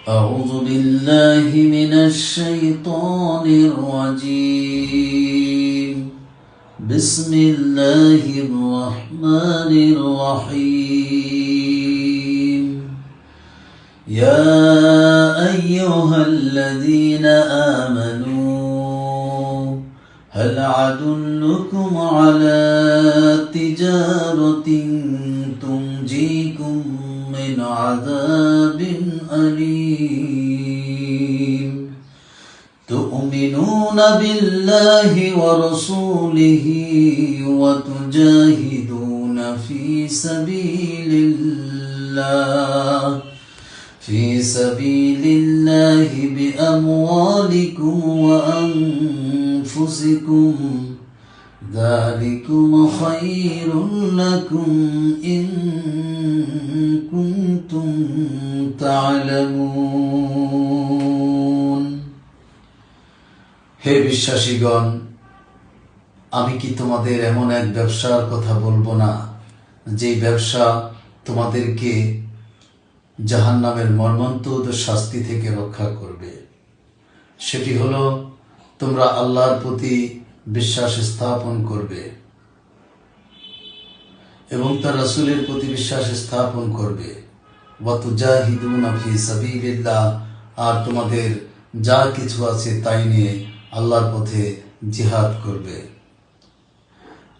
أعوذ بالله من الشيطان الرجيم بسم الله الرحمن الرحيم يا أيها الذين آمنوا هل أدلكم على تجارة تنجيكم من عذاب أليم تؤمنون بالله ورسوله وتجاهدون في سبيل الله بأموالكم وأنفسكم ذلكم خير لكم إن كنتم تعلمون হে বিশ্বাসীগণ, আমি কি তোমাদের এমন এক ব্যবসার কথা বলবো না যে ব্যবসা তোমাদেরকে জাহান্নামের মর্মন্তুদ শাস্তি থেকে রক্ষা করবে। সেটি হলো তোমরা আল্লাহর প্রতি বিশ্বাস স্থাপন করবে এবং তার রাসূলের প্রতি বিশ্বাস স্থাপন করবে। ওয়া তুজাহিদুনা ফি সাবিলিল্লাহ, আর তোমাদের যা কিছু আছে তাই নিয়ে আল্লাহর পথে জিহাদ করবে।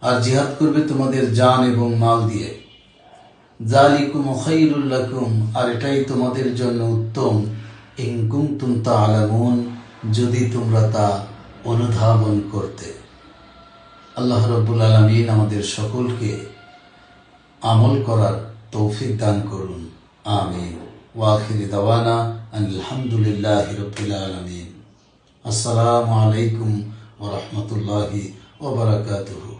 আর জিহাদ করবে তোমাদের জান এবং মাল দিয়ে। যালিকুম খায়রুল লাকুম, আর এটাই তোমাদের জন্য উত্তম। ইন কুনতুম তা'লামুন, যদি তোমরা তা অনুধাবন করতে। আল্লাহ রাব্বুল আলামিন আমাদের সকলকে আমল করার তৌফিক দান করুন, আমিন। ওয়া আখিরু দাওয়ানা আলহামদুলিল্লাহি রাব্বিল আলামিন। আসসালামু আলাইকুম ওয়া রাহমাতুল্লাহি ওয়া বারাকাতুহু।